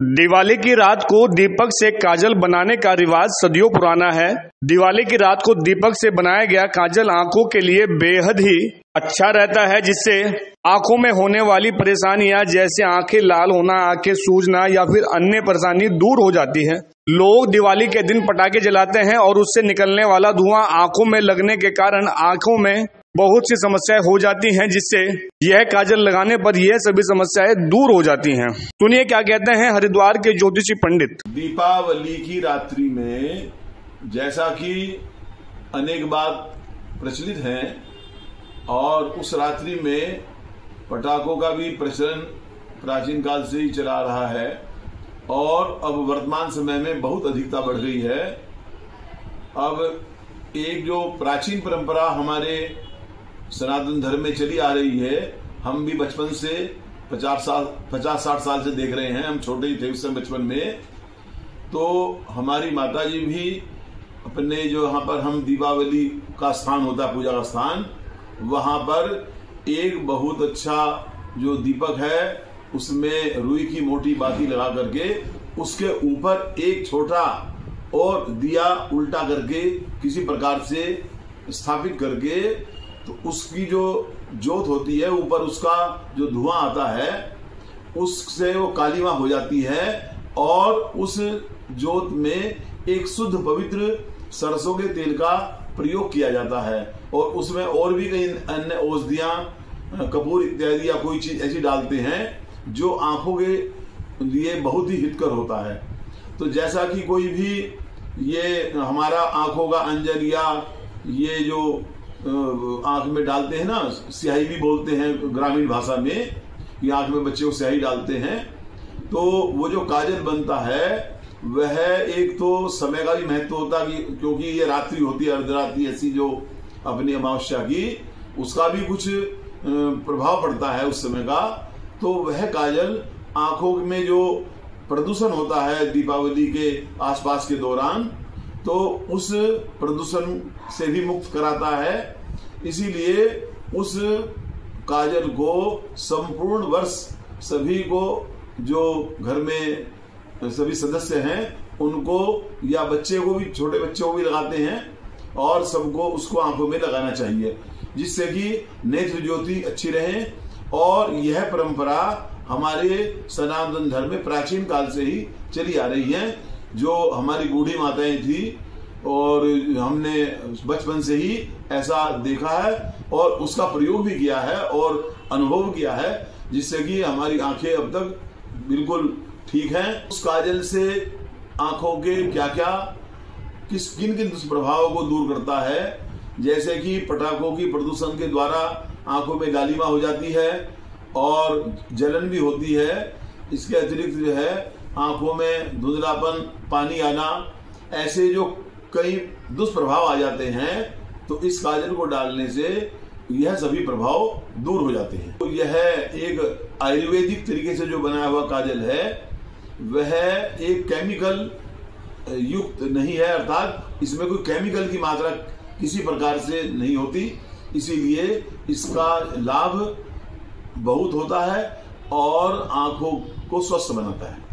दिवाली की रात को दीपक से काजल बनाने का रिवाज सदियों पुराना है। दिवाली की रात को दीपक से बनाया गया काजल आंखों के लिए बेहद ही अच्छा रहता है, जिससे आंखों में होने वाली परेशानियां जैसे आंखें लाल होना, आंखें सूजना या फिर अन्य परेशानी दूर हो जाती है। लोग दिवाली के दिन पटाखे जलाते हैं और उससे निकलने वाला धुआं आंखों में लगने के कारण आंखों में बहुत सी समस्याएं हो जाती हैं, जिससे यह काजल लगाने पर यह सभी समस्याएं दूर हो जाती हैं। सुनिए क्या कहते हैं हरिद्वार के ज्योतिषी पंडित। दीपावली की रात्रि में जैसा कि अनेक बात प्रचलित है और उस रात्रि में पटाखों का भी प्रचलन प्राचीन काल से ही चला रहा है और अब वर्तमान समय में बहुत अधिकता बढ़ गई है। अब एक जो प्राचीन परंपरा हमारे सनातन धर्म में चली आ रही है, हम भी बचपन से 50-60 साल से देख रहे हैं। हम छोटे ही थे उस समय बचपन में, तो हमारी माता जी भी अपने जो यहाँ पर हम दीपावली का स्थान होता है, पूजा का स्थान, वहां पर एक बहुत अच्छा जो दीपक है उसमें रुई की मोटी बाती लगा करके उसके ऊपर एक छोटा और दिया उल्टा करके किसी प्रकार से स्थापित करके, तो उसकी जो ज्योत होती है ऊपर, उसका जो धुआं आता है उससे वो कालीमा हो जाती है और उस ज्योत में एक शुद्ध पवित्र सरसों के तेल का प्रयोग किया जाता है और उसमें और भी कई अन्य औषधियां, कपूर इत्यादि या कोई चीज ऐसी डालते हैं जो आंखों के लिए बहुत ही हितकर होता है। तो जैसा कि कोई भी ये हमारा आंखों का अंजन या ये जो आंख में डालते हैं ना, स्याही भी बोलते हैं ग्रामीण भाषा में, कि आंख में बच्चे को स्याही डालते हैं, तो वो जो काजल बनता है वह एक तो समय का भी महत्व होता है क्योंकि ये रात्रि होती है, अर्धरात्रि ऐसी जो अपनी अमावस्या की, उसका भी कुछ प्रभाव पड़ता है उस समय का। तो वह काजल आंखों में जो प्रदूषण होता है दीपावली के आसपास के दौरान, तो उस प्रदूषण से भी मुक्त कराता है। इसीलिए उस काजल को संपूर्ण वर्ष सभी को, जो घर में सभी सदस्य हैं उनको या बच्चे को भी, छोटे बच्चों को भी लगाते हैं और सबको उसको आंखों में लगाना चाहिए, जिससे कि नेत्र ज्योति अच्छी रहे। और यह परंपरा हमारे सनातन धर्म में प्राचीन काल से ही चली आ रही है, जो हमारी बूढ़ी माताएं थी और हमने बचपन से ही ऐसा देखा है और उसका प्रयोग भी किया है और अनुभव किया है, जिससे कि हमारी आंखें अब तक बिल्कुल ठीक हैं। उस काजल से आंखों के किन किन दुष्प्रभावों को दूर करता है, जैसे कि पटाखों की प्रदूषण के द्वारा आंखों में लालिमा हो जाती है और जलन भी होती है। इसके अतिरिक्त जो है आंखों में धुंधलापन, पानी आना, ऐसे जो कई दुष्प्रभाव आ जाते हैं, तो इस काजल को डालने से यह सभी प्रभाव दूर हो जाते हैं। तो यह एक आयुर्वेदिक तरीके से जो बनाया हुआ काजल है वह एक केमिकल युक्त नहीं है, अर्थात इसमें कोई केमिकल की मात्रा किसी प्रकार से नहीं होती, इसीलिए इसका लाभ बहुत होता है और आंखों को स्वस्थ बनाता है।